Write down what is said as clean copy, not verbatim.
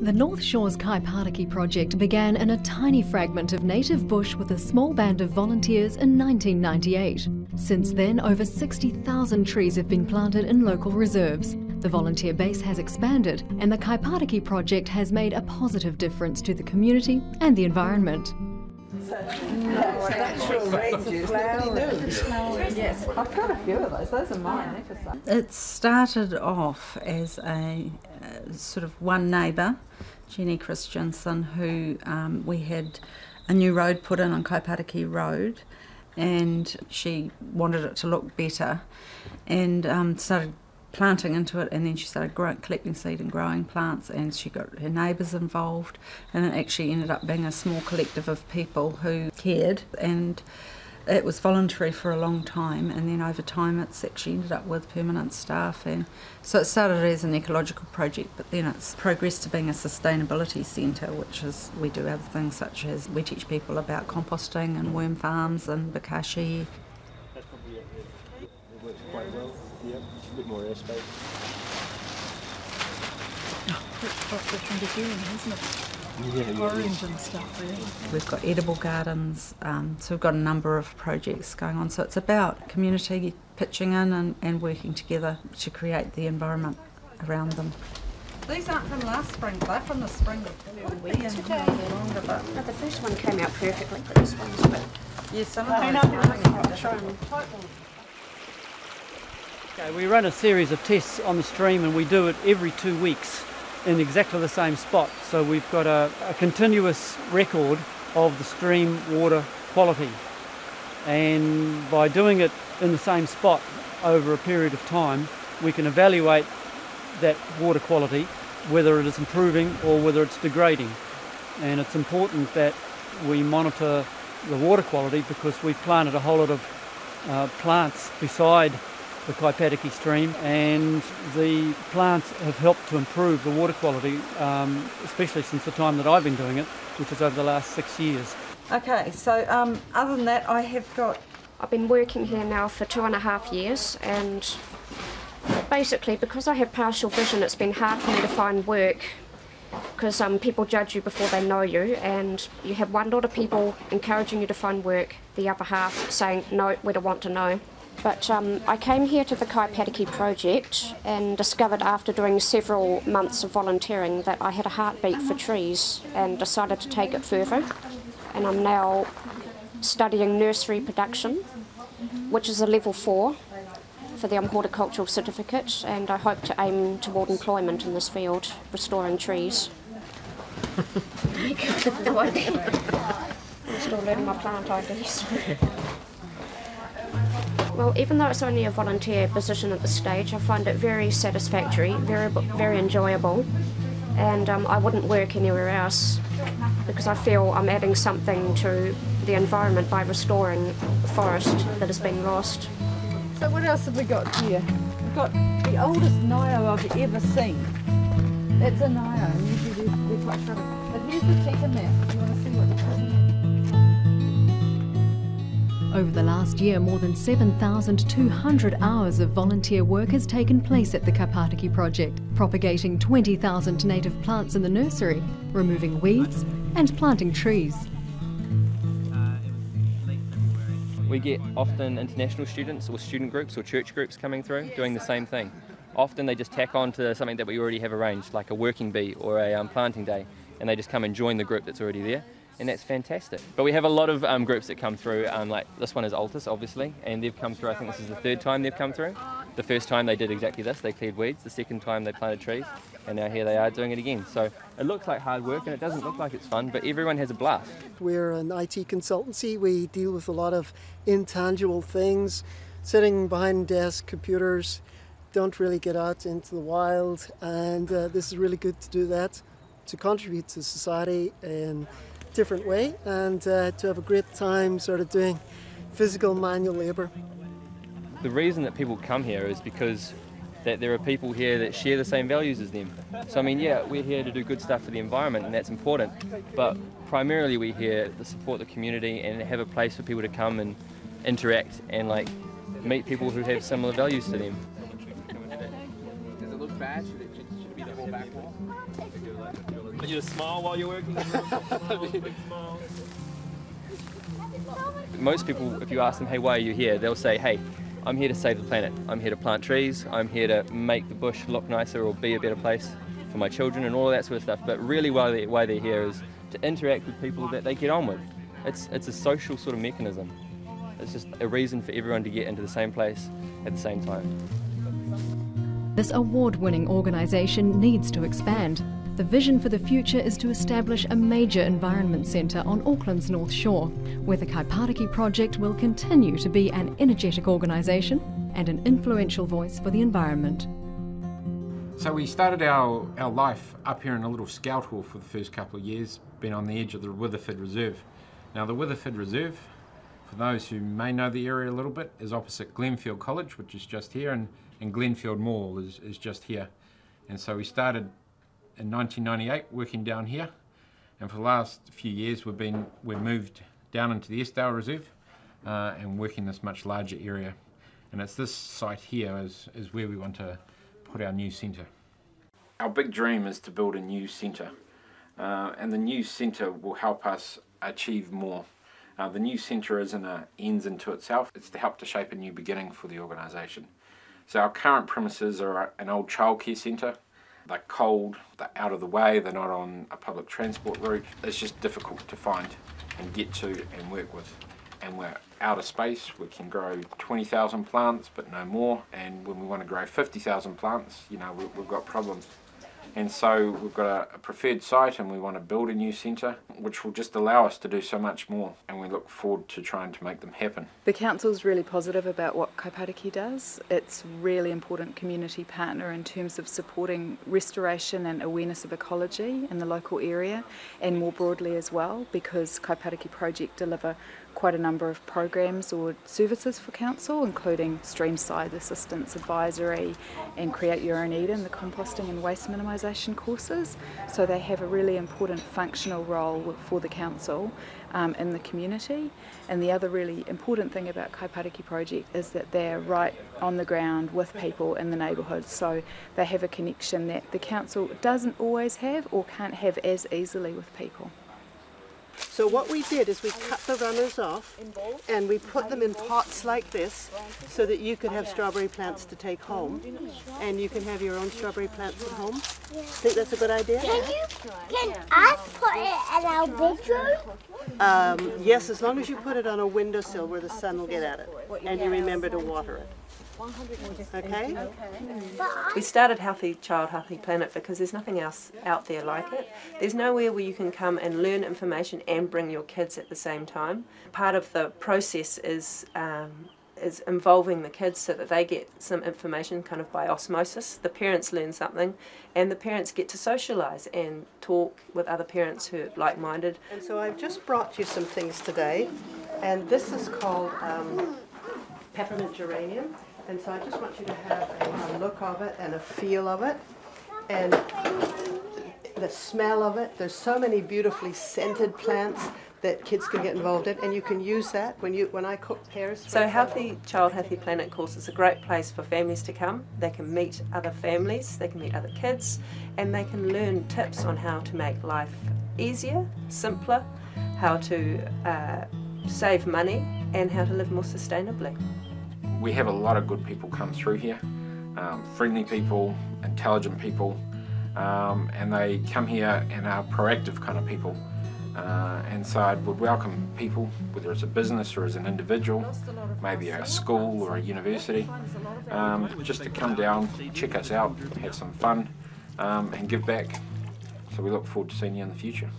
The North Shores Kaipātiki project began in a tiny fragment of native bush with a small band of volunteers in 1998. Since then, over 60,000 trees have been planted in local reserves. The volunteer base has expanded, and the Kaipātiki project has made a positive difference to the community and the environment. Natural rates of flowers. Yes, I've got a few of those are mine. It started off as a sort of one neighbour, Jenny Christensen, who we had a new road put in on Kaipātiki Road, and she wanted it to look better and started planting into it, and then she started collecting seed and growing plants, and she got her neighbours involved, and it actually ended up being a small collective of people who cared, and it was voluntary for a long time, and then over time it's actually ended up with permanent staff. And so it started as an ecological project, but then it's progressed to being a sustainability centre, which is, we do other things such as we teach people about composting and worm farms and bokashi. That's probably it. It works quite well. Yep, a bit more airspace. It's quite different again, isn't it? Yeah, Orange and stuff, really. We've got edible gardens, so we've got a number of projects going on. So it's about community pitching in and working together to create the environment around them. These aren't from last spring, they're from the spring of we longer, but The first one came out perfectly, but this one's a bit... yeah, some of those. Okay, we run a series of tests on the stream, and we do it every 2 weeks in exactly the same spot. So we've got a continuous record of the stream water quality, and by doing it in the same spot over a period of time, we can evaluate that water quality, whether it is improving or whether it's degrading. And it's important that we monitor the water quality because we've planted a whole lot of plants beside the Kaipātiki stream, and the plants have helped to improve the water quality, especially since the time that I've been doing it, which is over the last 6 years. Okay, so other than that, I've been working here now for 2.5 years, and basically because I have partial vision, it's been hard for me to find work because people judge you before they know you, and you have one lot of people encouraging you to find work, the other half saying, no, we don't want to know. But I came here to the Kaipātiki project and discovered after doing several months of volunteering that I had a heartbeat for trees, and decided to take it further. And I'm now studying nursery production, which is a level 4 for the horticultural certificate, and I hope to aim toward employment in this field, restoring trees. I'm still learning my plant IDs. Well, even though it's only a volunteer position at this stage, I find it very satisfactory, very enjoyable, and I wouldn't work anywhere else because I feel I'm adding something to the environment by restoring the forest that has been lost. So what else have we got here? We've got the oldest nio I've ever seen. That's a nio, and usually they're quite shrubby. But here's the cheetah map. You want to see what the cheetah map. Over the last year, more than 7,200 hours of volunteer work has taken place at the Kaipātiki project, propagating 20,000 native plants in the nursery, removing weeds and planting trees. We get often international students or student groups or church groups coming through doing the same thing. Often they just tack on to something that we already have arranged, like a working bee or a planting day, and they just come and join the group that's already there. And that's fantastic. But we have a lot of groups that come through, like this one is Altus, obviously, and they've come through, I think this is the 3rd time they've come through. The first time they did exactly this, they cleared weeds. The second time they planted trees, and now here they are doing it again. So it looks like hard work and it doesn't look like it's fun, but everyone has a blast. We're an IT consultancy. We deal with a lot of intangible things. Sitting behind desk computers, don't really get out into the wild, and this is really good to do that, to contribute to society in different way, and to have a great time sort of doing physical manual labour. The reason that people come here is because that there are people here that share the same values as them. So I mean, yeah, we're here to do good stuff for the environment, and that's important, but primarily we're here to support the community and have a place for people to come and interact and like meet people who have similar values to them. Does it look bad? Should it be the whole Are you just smile while you're working? Big smile. Most people, if you ask them, hey, why are you here? They'll say, hey, I'm here to save the planet. I'm here to plant trees. I'm here to make the bush look nicer or be a better place for my children and all of that sort of stuff. But really why they're here is to interact with people that they get on with. It's a social sort of mechanism. It's just a reason for everyone to get into the same place at the same time. This award-winning organisation needs to expand. The vision for the future is to establish a major environment centre on Auckland's North Shore, where the Kaipariki project will continue to be an energetic organisation and an influential voice for the environment. So we started our life up here in a little scout hall for the first couple of years, been on the edge of the Witherford Reserve. Now the Witherford Reserve, for those who may know the area a little bit, is opposite Glenfield College, which is just here, and Glenfield Mall is just here. And so we started in 1998 working down here, and for the last few years we've moved down into the Eskdale Reserve and working this much larger area. And it's this site here is where we want to put our new centre. Our big dream is to build a new centre, and the new centre will help us achieve more. The new centre isn't an ends into itself, it's to help to shape a new beginning for the organisation. So our current premises are an old childcare centre. They're cold, they're out of the way, they're not on a public transport route. It's just difficult to find and get to and work with. And we're out of space. We can grow 20,000 plants, but no more. And when we want to grow 50,000 plants, you know, we've got problems. And so we've got a preferred site, and we want to build a new centre, which will just allow us to do so much more. And we look forward to trying to make them happen. The council's really positive about what Kaipariki does. It's a really important community partner in terms of supporting restoration and awareness of ecology in the local area, and more broadly as well, because Kaipariki Project deliver quite a number of programs or services for council, including streamside assistance advisory and Create Your Own Eden, the composting and waste minimisation courses. So they have a really important functional role for the council in the community. And the other really important thing about Kaipariki Project is that they're right on the ground with people in the neighbourhood, so they have a connection that the council doesn't always have or can't have as easily with people. So what we did is we cut the runners off and we put them in pots like this so that you could have strawberry plants to take home, and you can have your own strawberry plants at home. Think that's a good idea? Can I put it in our bedroom? Yes, as long as you put it on a windowsill where the sun will get at it and you remember to water it. Okay? We started Healthy Child, Healthy Planet because there's nothing else out there like it. There's nowhere where you can come and learn information and bring your kids at the same time. Part of the process is involving the kids so that they get some information kind of by osmosis. The parents learn something and the parents get to socialise and talk with other parents who are like-minded. And so I've just brought you some things today, and this is called peppermint geranium. And so I just want you to have a look of it and a feel of it and the smell of it. There's so many beautifully scented plants that kids can get involved in, and you can use that when I cook pears. So Healthy Child, Healthy Planet course is a great place for families to come. They can meet other families, they can meet other kids, and they can learn tips on how to make life easier, simpler, how to save money, and how to live more sustainably. We have a lot of good people come through here, friendly people, intelligent people, and they come here and are proactive kind of people. And so I would welcome people, whether it's a business or as an individual, maybe a school or a university, just to come down, check us out, have some fun, and give back. So we look forward to seeing you in the future.